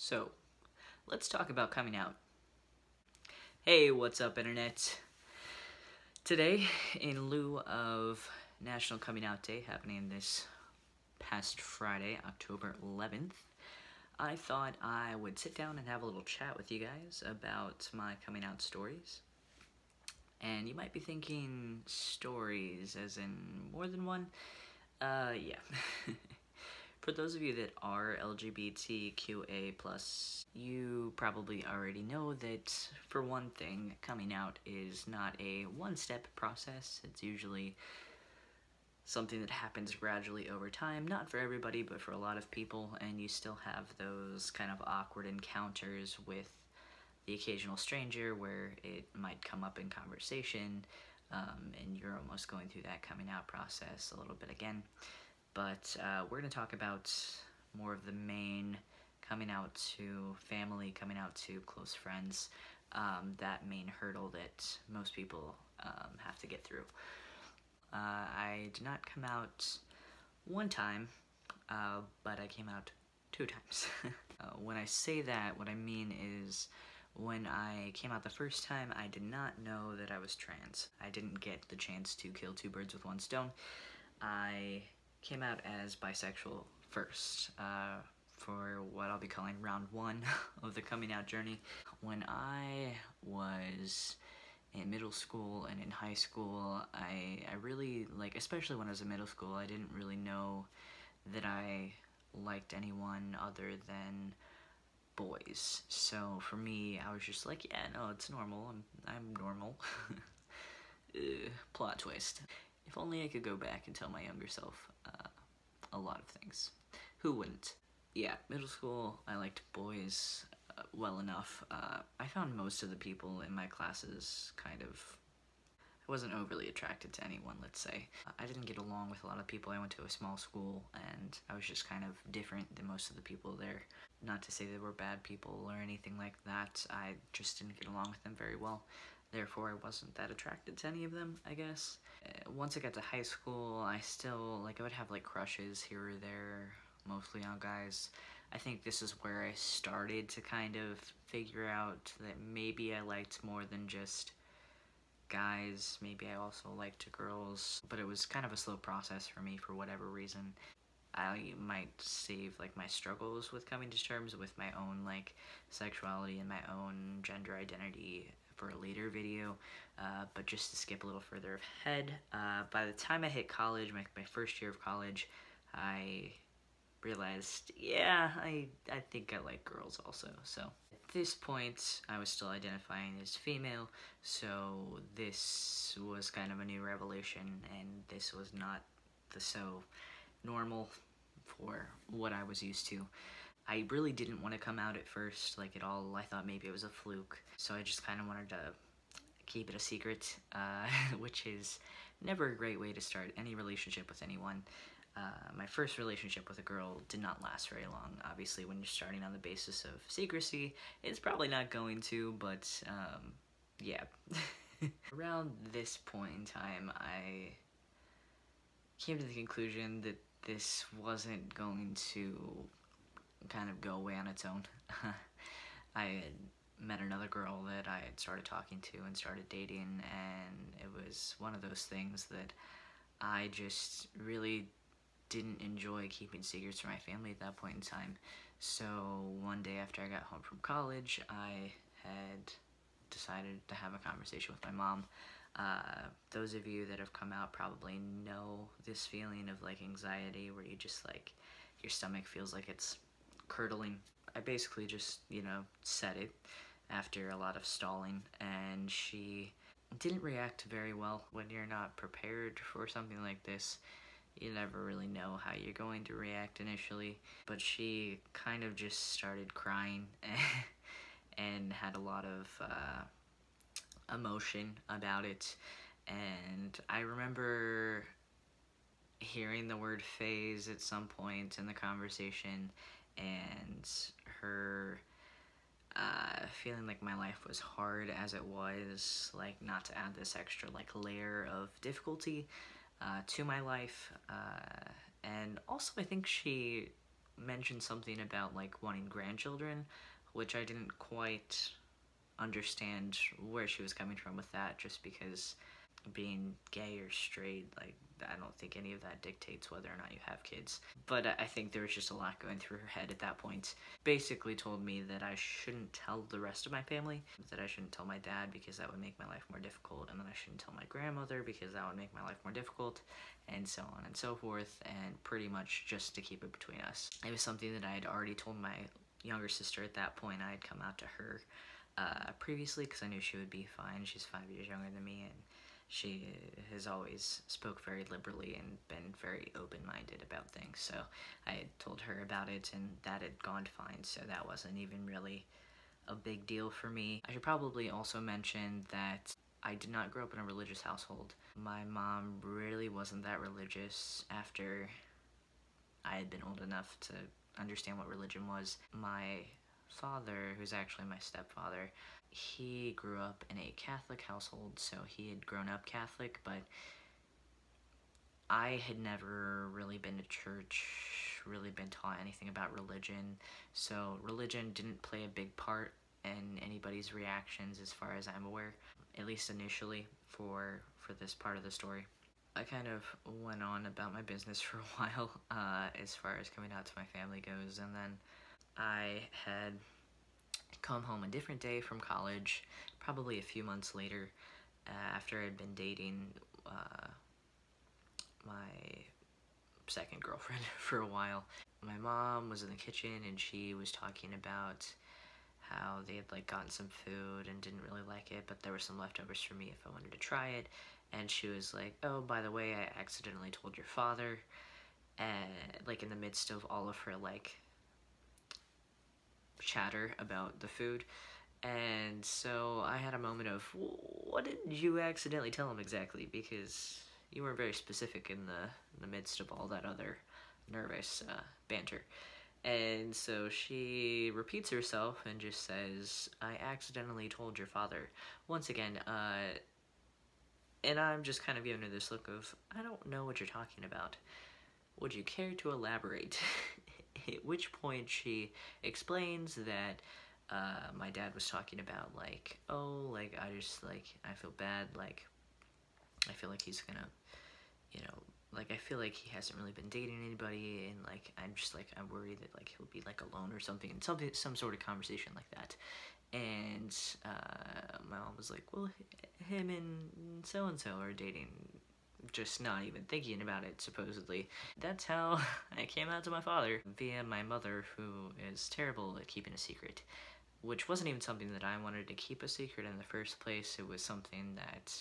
So, let's talk about coming out. Hey, what's up, Internet? Today, in lieu of National Coming Out Day happening this past Friday, October 11th, I thought I would sit down and have a little chat with you guys about my coming out stories. And you might be thinking stories as in more than one? Yeah. For those of you that are LGBTQA+, you probably already know that, for one thing, coming out is not a one-step process. It's usually something that happens gradually over time, not for everybody, but for a lot of people, and you still have those kind of awkward encounters with the occasional stranger where it might come up in conversation, and you're almost going through that coming out process a little bit again. But we're going to talk about more of the main coming out to family, coming out to close friends, that main hurdle that most people have to get through. I did not come out one time, but I came out 2 times. When I say that, what I mean is when I came out the first time, I did not know that I was trans. I didn't get the chance to kill 2 birds with 1 stone. I came out as bisexual first, for what I'll be calling round 1 of the coming out journey. When I was in middle school and in high school, I really, especially when I was in middle school, I didn't really know that I liked anyone other than boys. So for me, I was just like, yeah, no, it's normal, I'm normal. Plot twist. If only I could go back and tell my younger self a lot of things. Who wouldn't? Yeah, middle school, I liked boys well enough. I found most of the people in my classes I wasn't overly attracted to anyone, let's say. I didn't get along with a lot of people. I went to a small school, and I was just kind of different than most of the people there. Not to say they were bad people or anything like that, I just didn't get along with them very well. Therefore, I wasn't that attracted to any of them, I guess. Once I got to high school, I still, I would have, crushes here or there, mostly on guys. I think this is where I started to kind of figure out that maybe I liked more than just guys. Maybe I also liked girls, but it was kind of a slow process for me for whatever reason. I might save my struggles with coming to terms with my own sexuality and my own gender identity for a later video, but just to skip a little further ahead, by the time I hit college, my first year of college, I realized, yeah, I think I like girls also. So at this point, I was still identifying as female, so this was kind of a new revelation, and this was not so normal for what I was used to. I really didn't want to come out at first, at all. I thought maybe it was a fluke, so I just kind of wanted to keep it a secret, which is never a great way to start any relationship with anyone. My first relationship with a girl did not last very long. Obviously, when you're starting on the basis of secrecy, it's probably not going to, but yeah. Around this point in time, I came to the conclusion that this wasn't going to kind of go away on its own. I had met another girl that I had started talking to and started dating, and it was one of those things that I just really didn't enjoy keeping secrets from my family at that point in time. So one day after I got home from college, I had decided to have a conversation with my mom. Those of you that have come out probably know this feeling of anxiety where you just your stomach feels like it's curdling. I basically just, said it after a lot of stalling, and she didn't react very well. When you're not prepared for something like this, you never really know how you're going to react initially, but she kind of just started crying and had a lot of emotion about it. And I remember hearing the word phase at some point in the conversation, and her feeling like my life was hard as it was, not to add this extra layer of difficulty to my life. And also I think she mentioned something about like wanting grandchildren, which I didn't quite understand where she was coming from with that, just because being gay or straight, like, I don't think any of that dictates whether or not you have kids. But I think there was just a lot going through her head at that point. Basically told me that I shouldn't tell the rest of my family, that I shouldn't tell my dad because that would make my life more difficult, and then I shouldn't tell my grandmother because that would make my life more difficult, and so on and so forth, and pretty much just to keep it between us. It was something that I had already told my younger sister at that point. I had come out to her previously because I knew she would be fine. She's 5 years younger than me, and she has always spoke very liberally and been very open-minded about things. So I had told her about it, and that had gone fine, so that wasn't even really a big deal for me. I should probably also mention that I did not grow up in a religious household. My mom really wasn't that religious after I had been old enough to understand what religion was. My father, who's actually my stepfather, he grew up in a Catholic household, so he had grown up Catholic, but I had never really been to church, really been taught anything about religion, so religion didn't play a big part in anybody's reactions as far as I'm aware, at least initially for this part of the story. I kind of went on about my business for a while as far as coming out to my family goes, and then I had come home a different day from college, probably a few months later, after I'd been dating my second girlfriend for a while. My mom was in the kitchen and she was talking about how they had like gotten some food and didn't really like it, but there were some leftovers for me if I wanted to try it. And she was like, oh, by the way, I accidentally told your father, like in the midst of all of her like chatter about the food. And so I had a moment of, what did you accidentally tell him exactly? Because you weren't very specific in the midst of all that other nervous banter. And so she repeats herself and just says, I accidentally told your father. Once again, and I'm just kind of giving her this look of, I don't know what you're talking about. Would you care to elaborate? At which point she explains that my dad was talking about, like, oh, like, I just, like, I feel bad, like, I feel like he's gonna, you know, like, I feel like he hasn't really been dating anybody, and, like, I'm just, like, I'm worried that, like, he'll be, like, alone or something, and some sort of conversation like that. And my mom was like, well, him and so-and-so are dating, just not even thinking about it, supposedly. That's how I came out to my father, via my mother, who is terrible at keeping a secret. Which wasn't even something that I wanted to keep a secret in the first place. It was something that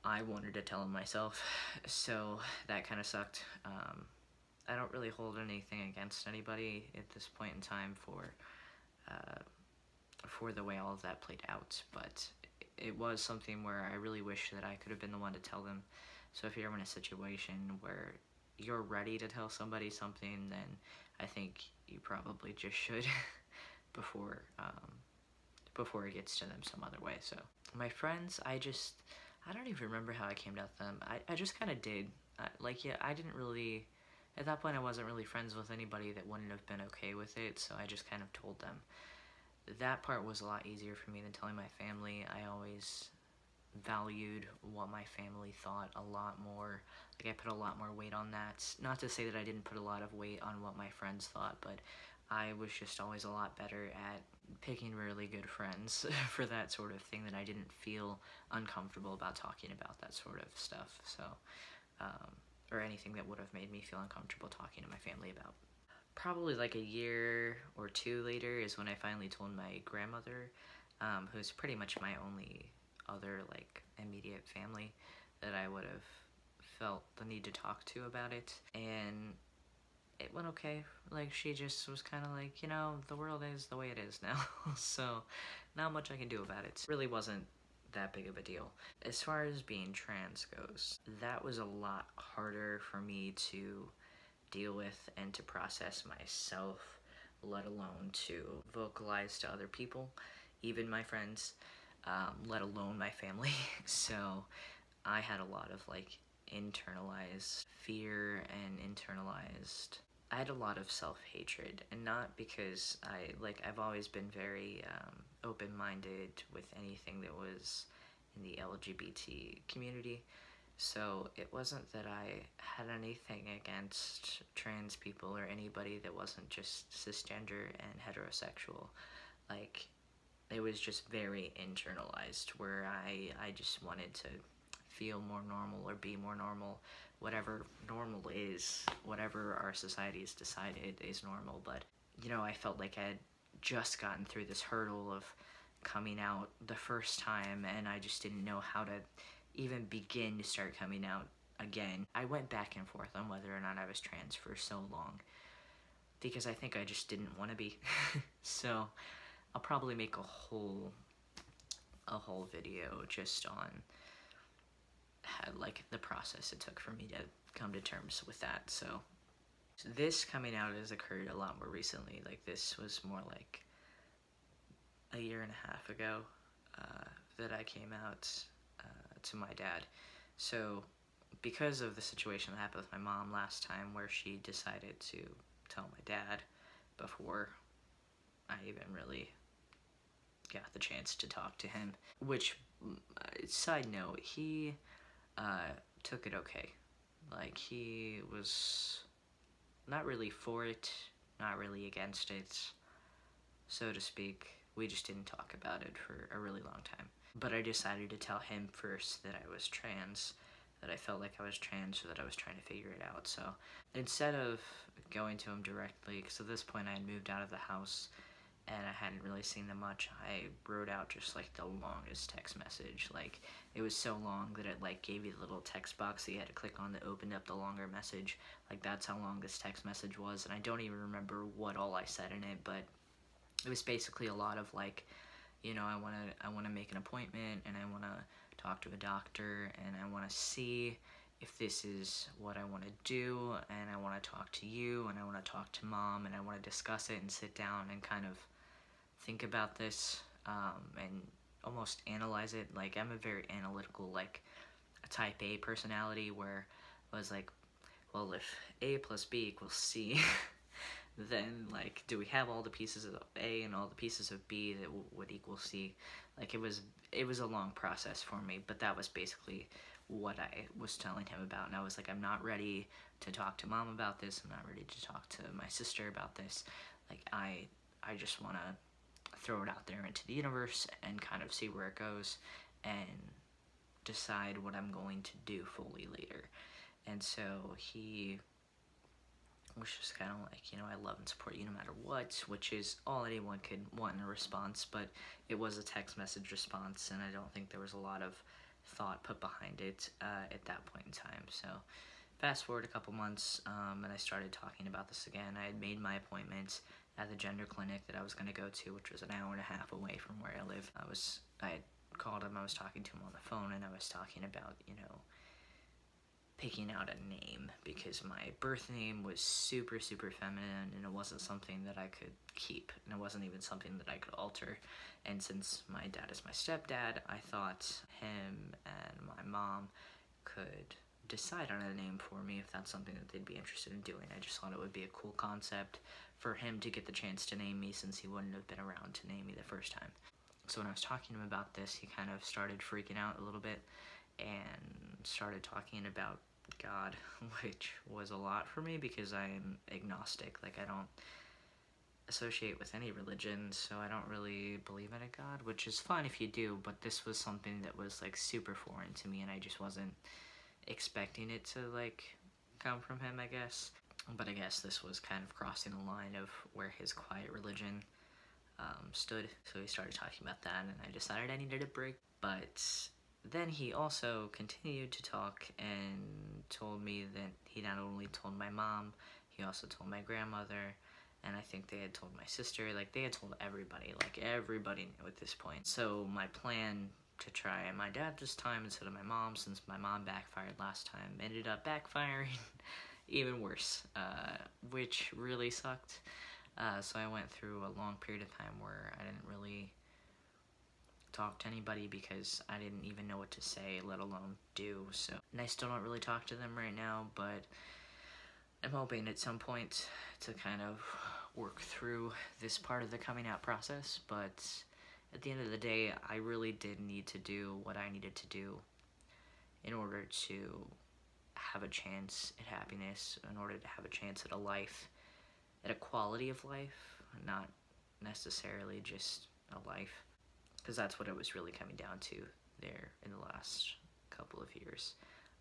I wanted to tell him myself, so that kind of sucked. I don't really hold anything against anybody at this point in time for the way all of that played out, but it was something where I really wish that I could have been the one to tell them. So if you're in a situation where you're ready to tell somebody something, then I think you probably just should before it gets to them some other way. So my friends, I don't even remember how I came to them. I just kind of did. I didn't really, at that point I wasn't really friends with anybody that wouldn't have been okay with it, so I just kind of told them. That part was a lot easier for me than telling my family. I always valued what my family thought a lot more. Like, I put a lot more weight on that. Not to say that I didn't put a lot of weight on what my friends thought, but I was just always a lot better at picking really good friends for that sort of thing, that I didn't feel uncomfortable about talking about that sort of stuff. So, or anything that would have made me feel uncomfortable talking to my family about. Probably like a year or two later is when I finally told my grandmother, who's pretty much my only other like immediate family, that I would have felt the need to talk to about it. And it went okay. Like, she just was kind of like, you know, the world is the way it is now, so not much I can do about it. It really wasn't that big of a deal. As far as being trans goes, that was a lot harder for me to deal with and to process myself, let alone to vocalize to other people, even my friends, let alone my family. So I had a lot of like internalized fear and internalized I had a lot of self-hatred, and not because I've always been very open-minded with anything that was in the LGBT community. So it wasn't that I had anything against trans people or anybody that wasn't just cisgender and heterosexual. Like, it was just very internalized, where I just wanted to feel more normal or be more normal, whatever normal is, whatever our society has decided is normal. But, you know, I felt like I had just gotten through this hurdle of coming out the first time, and I just didn't know how to even begin to start coming out again. I went back and forth on whether or not I was trans for so long, because I think I just didn't want to be. So I'll probably make a whole video just on how, like, the process it took for me to come to terms with that. So this coming out has occurred a lot more recently. Like, this was more like a year and a half ago that I came out to my dad. So because of the situation that happened with my mom last time, where she decided to tell my dad before I even really got the chance to talk to him, which, side note, he took it okay. Like, he was not really for it, not really against it, so to speak. We just didn't talk about it for a really long time. But I decided to tell him first that I was trans, that I felt like I was trans, or that I was trying to figure it out. So instead of going to him directly, because at this point I had moved out of the house and I hadn't really seen them much, I wrote out just like the longest text message. Like, it was so long that it like gave you the little text box that you had to click on that opened up the longer message. Like, that's how long this text message was, and I don't even remember what all I said in it, but it was basically a lot of like, you know, I want to make an appointment, and I want to talk to a doctor, and I want to see if this is what I want to do, and I want to talk to you, and I want to talk to mom, and I want to discuss it and sit down and kind of think about this and almost analyze it. Like, I'm a very analytical, like, a type A personality, where I was like, well, if A plus B equals C, then, like, do we have all the pieces of A and all the pieces of B that would equal C? Like, it was a long process for me, but that was basically what I was telling him about. And I was like, I'm not ready to talk to mom about this. I'm not ready to talk to my sister about this. Like, I just want to throw it out there into the universe and kind of see where it goes and decide what I'm going to do fully later. And so he was just kind of like, you know, I love and support you no matter what, which is all anyone could want in a response, but it was a text message response, and I don't think there was a lot of thought put behind it at that point in time. So fast forward a couple months, and I started talking about this again. I had made my appointment at the gender clinic that I was going to go to, which was an hour and a half away from where I live. I had called him, I was talking to him on the phone, and I was talking about, you know, picking out a name, because my birth name was super, super feminine, and it wasn't something that I could keep, and it wasn't even something that I could alter. And since my dad is my stepdad, I thought him and my mom could decide on a name for me if that's something that they'd be interested in doing. I just thought it would be a cool concept for him to get the chance to name me, since he wouldn't have been around to name me the first time. So when I was talking to him about this, he kind of started freaking out a little bit and started talking about God, which was a lot for me because I'm agnostic. Like, I don't associate with any religion, so I don't really believe in a God, which is fine if you do, but this was something that was like super foreign to me, and I just wasn't expecting it to like come from him, I guess. But I guess this was kind of crossing the line of where his quiet religion stood. So he started talking about that, and I decided I needed a break. But then he also continued to talk and told me that he not only told my mom, he also told my grandmother, and I think they had told my sister. Like, they had told everybody. Like, everybody knew at this point. So my plan to try my dad this time instead of my mom, since my mom backfired last time, ended up backfiring even worse, which really sucked. So I went through a long period of time where I didn't really talk to anybody because I didn't even know what to say, let alone do. So, and I still don't really talk to them right now, but I'm hoping at some point to kind of work through this part of the coming out process, but at the end of the day, I really did need to do what I needed to do in order to have a chance at happiness, in order to have a chance at a life, at a quality of life, not necessarily just a life, because that's what it was really coming down to there in the last couple of years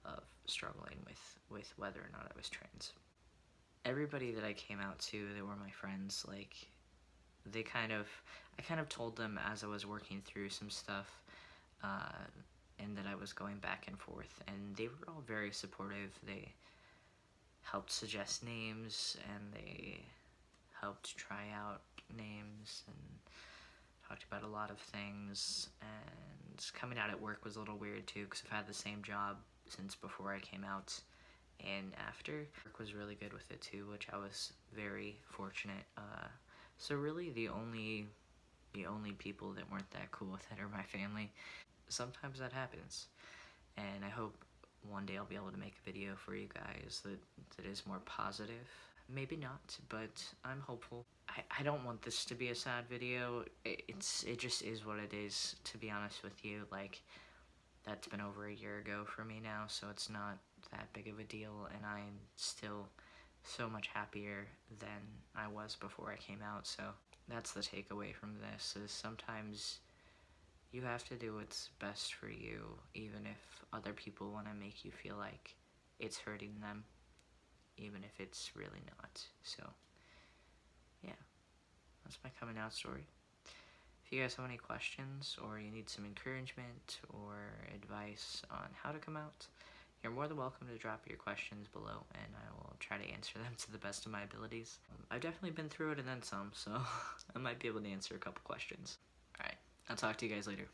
of struggling with whether or not I was trans. Everybody that I came out to, they were my friends, like, I kind of told them as I was working through some stuff, and that I was going back and forth, and they were all very supportive. They helped suggest names, and they helped try out names, and talked about a lot of things. And coming out at work was a little weird too, because I've had the same job since before I came out and after. Work was really good with it too, which I was very fortunate. So really the only people that weren't that cool with it are my family. Sometimes that happens, and I hope one day I'll be able to make a video for you guys that is more positive. Maybe not, but I'm hopeful. I don't want this to be a sad video. It just is what it is, to be honest with you. Like, that's been over a year ago for me now, so it's not that big of a deal, and I'm still so much happier than I was before I came out. So that's the takeaway from this, is sometimes you have to do what's best for you, even if other people want to make you feel like it's hurting them, even if it's really not. So yeah, that's my coming out story. If you guys have any questions, or you need some encouragement or advice on how to come out, you're more than welcome to drop your questions below, and I will try to answer them to the best of my abilities. I've definitely been through it and then some, so I might be able to answer a couple questions. Alright, I'll talk to you guys later.